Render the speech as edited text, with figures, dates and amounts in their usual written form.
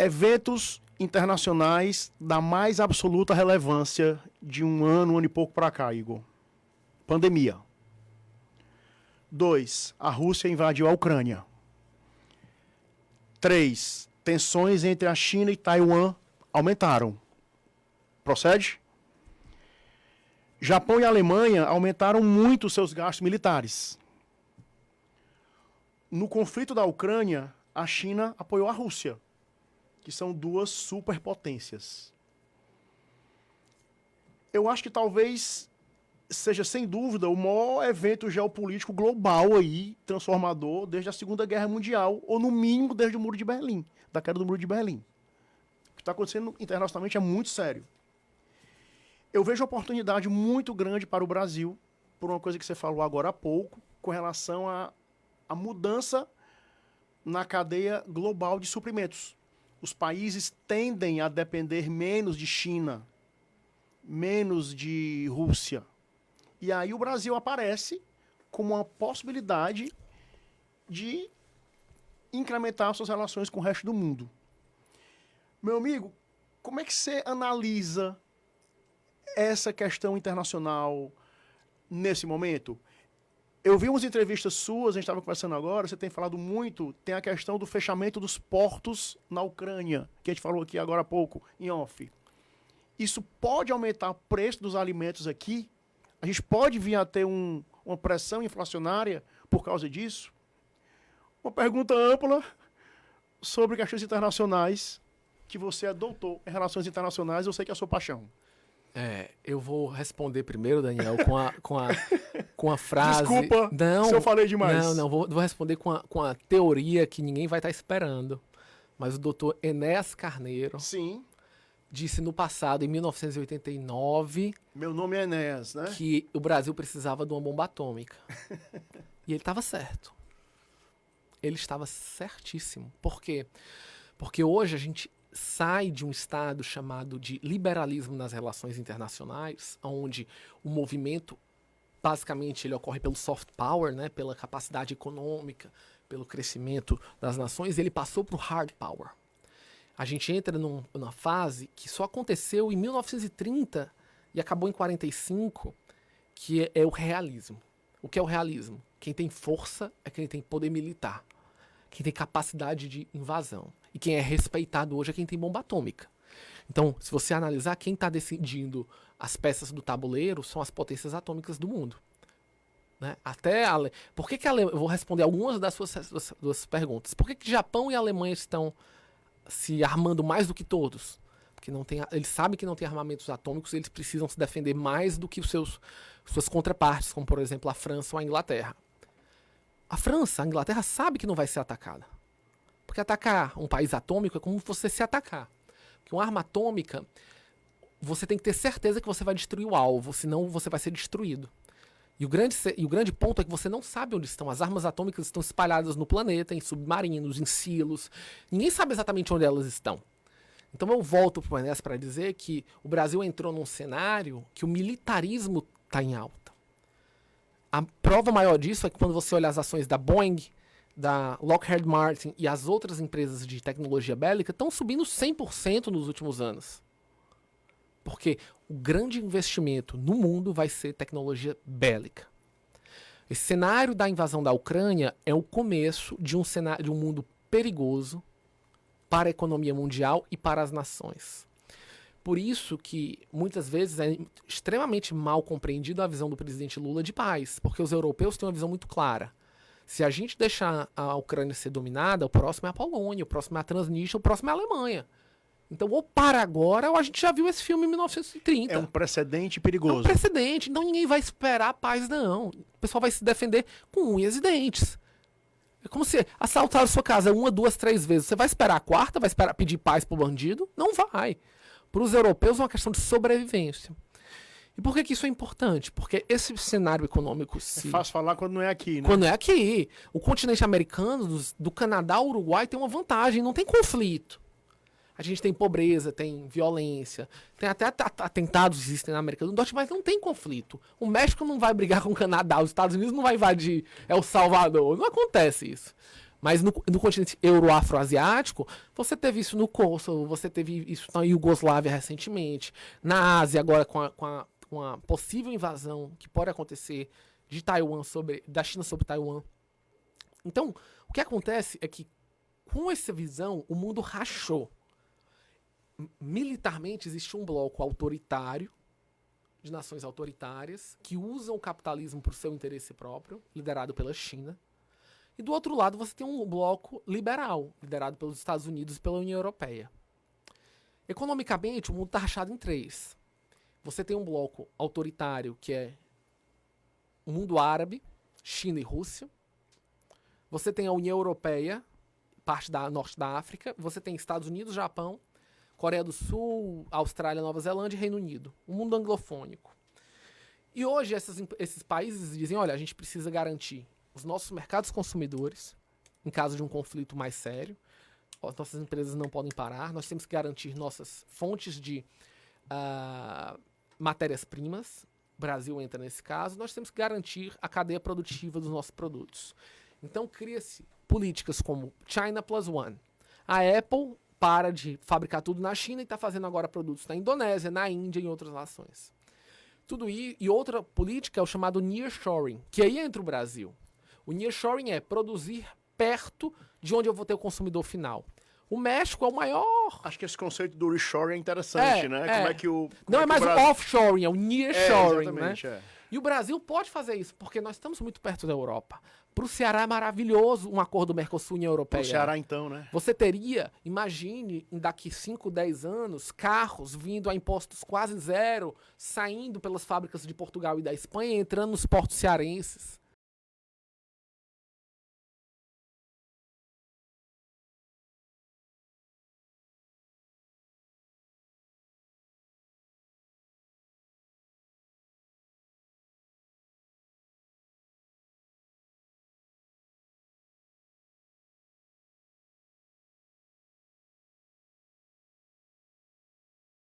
Eventos internacionais da mais absoluta relevância de um ano e pouco para cá, Igor. Pandemia. 2. A Rússia invadiu a Ucrânia. 3. Tensões entre a China e Taiwan aumentaram. Procede? Japão e Alemanha aumentaram muito seus gastos militares. No conflito da Ucrânia, a China apoiou a Rússia, que são duas superpotências. Eu acho que talvez seja, sem dúvida, o maior evento geopolítico global aí, transformador, desde a Segunda Guerra Mundial, ou no mínimo desde o Muro de Berlim, da queda do Muro de Berlim. O que está acontecendo internacionalmente é muito sério. Eu vejo oportunidade muito grande para o Brasil, por uma coisa que você falou agora há pouco, com relação à mudança na cadeia global de suprimentos. Os países tendem a depender menos de China, menos de Rússia. E aí o Brasil aparece como uma possibilidade de incrementar suas relações com o resto do mundo. Meu amigo, como é que você analisa essa questão internacional nesse momento? Eu vi umas entrevistas suas, a gente estava conversando agora, você tem falado muito, tem a questão do fechamento dos portos na Ucrânia, que a gente falou aqui agora há pouco, em off. Isso pode aumentar o preço dos alimentos aqui? A gente pode vir a ter uma pressão inflacionária por causa disso? Uma pergunta ampla sobre questões internacionais, que você é doutor em relações internacionais, eu sei que é a sua paixão. Eu vou responder primeiro, Daniel, com a frase... Desculpa se eu falei demais. Vou responder com a teoria que ninguém vai estar esperando. Mas o doutor Enéas Carneiro... Sim. Disse no passado, em 1989... Meu nome é Enéas, né? Que o Brasil precisava de uma bomba atômica. E ele estava certo. Ele estava certíssimo. Por quê? Porque hoje a gente sai de um estado chamado de liberalismo nas relações internacionais, onde o movimento, basicamente, ele ocorre pelo soft power, né? Pela capacidade econômica, pelo crescimento das nações, e ele passou para o hard power. A gente entra numa fase que só aconteceu em 1930 e acabou em 45, que é o realismo. O que é o realismo? Quem tem força é quem tem poder militar. Quem tem capacidade de invasão. E quem é respeitado hoje é quem tem bomba atômica. Então, se você analisar, quem está decidindo as peças do tabuleiro são as potências atômicas do mundo. Né? Por que eu vou responder algumas das suas perguntas. Por que Japão e Alemanha estão se armando mais do que todos? Porque eles sabem que não tem armamentos atômicos e eles precisam se defender mais do que suas contrapartes, como por exemplo a França ou a Inglaterra. A Inglaterra sabe que não vai ser atacada. Porque atacar um país atômico é como você se atacar. Porque uma arma atômica, você tem que ter certeza que você vai destruir o alvo, senão você vai ser destruído. E o grande ponto é que você não sabe onde estão. As armas atômicas estão espalhadas no planeta, em submarinos, em silos. Ninguém sabe exatamente onde elas estão. Então eu volto para o Enéas para dizer que o Brasil entrou num cenário que o militarismo está em alta. A prova maior disso é que quando você olha as ações da Boeing, da Lockheed Martin e as outras empresas de tecnologia bélica, estão subindo 100% nos últimos anos. Porque o grande investimento no mundo vai ser tecnologia bélica. Esse cenário da invasão da Ucrânia é o começo de um mundo perigoso para a economia mundial e para as nações. Por isso que, muitas vezes, é extremamente mal compreendida a visão do presidente Lula de paz, porque os europeus têm uma visão muito clara. Se a gente deixar a Ucrânia ser dominada, o próximo é a Polônia, o próximo é a Transnistria, o próximo é a Alemanha. Então, ou para agora, ou a gente já viu esse filme em 1930. É um precedente perigoso. É um precedente, então ninguém vai esperar a paz, não. O pessoal vai se defender com unhas e dentes. É como se assaltaram sua casa 1, 2, 3 vezes. Você vai esperar a quarta? Vai esperar pedir paz pro bandido? Não vai. Para os europeus é uma questão de sobrevivência. E por que isso é importante? Porque esse cenário econômico... É fácil falar quando não é aqui, né? Quando não é aqui. O continente americano, do Canadá ao Uruguai, tem uma vantagem, não tem conflito. A gente tem pobreza, tem violência, tem até atentados existem na América do Norte, mas não tem conflito. O México não vai brigar com o Canadá, os Estados Unidos não vai invadir El Salvador, não acontece isso. Mas no continente euro-afroasiático, você teve isso no Kosovo, você teve isso na Iugoslávia recentemente, na Ásia agora com a possível invasão que pode acontecer de da China sobre Taiwan. Então, o que acontece é que com essa visão, o mundo rachou. Militarmente existe um bloco autoritário, de nações autoritárias, que usam o capitalismo para o seu interesse próprio, liderado pela China. E do outro lado você tem um bloco liberal, liderado pelos Estados Unidos e pela União Europeia. Economicamente, o mundo está rachado em três. Você tem um bloco autoritário, que é o mundo árabe, China e Rússia. Você tem a União Europeia, parte da norte da África. Você tem Estados Unidos, Japão, Coreia do Sul, Austrália, Nova Zelândia e Reino Unido. O mundo anglofônico. E hoje esses países dizem, olha, a gente precisa garantir os nossos mercados consumidores, em caso de um conflito mais sério. As nossas empresas não podem parar. Nós temos que garantir nossas fontes de matérias-primas. O Brasil entra nesse caso. Nós temos que garantir a cadeia produtiva dos nossos produtos. Então, cria-se políticas como China Plus One. A Apple para de fabricar tudo na China e está fazendo agora produtos na Indonésia, na Índia e em outras nações. Tudo isso, e outra política é o chamado nearshoring, que aí entra o Brasil. O nearshoring é produzir perto de onde eu vou ter o consumidor final. O México é o maior. Acho que esse conceito do reshoring é interessante, né? Como é que o... Não é mais o offshoring, é o nearshoring, exatamente, né? E o Brasil pode fazer isso, porque nós estamos muito perto da Europa. Para o Ceará é maravilhoso um acordo Mercosul-União Europeia. Para o Ceará, então, né? Você teria, imagine, daqui 5, 10 anos, carros vindo a impostos quase zero, saindo pelas fábricas de Portugal e da Espanha, entrando nos portos cearenses.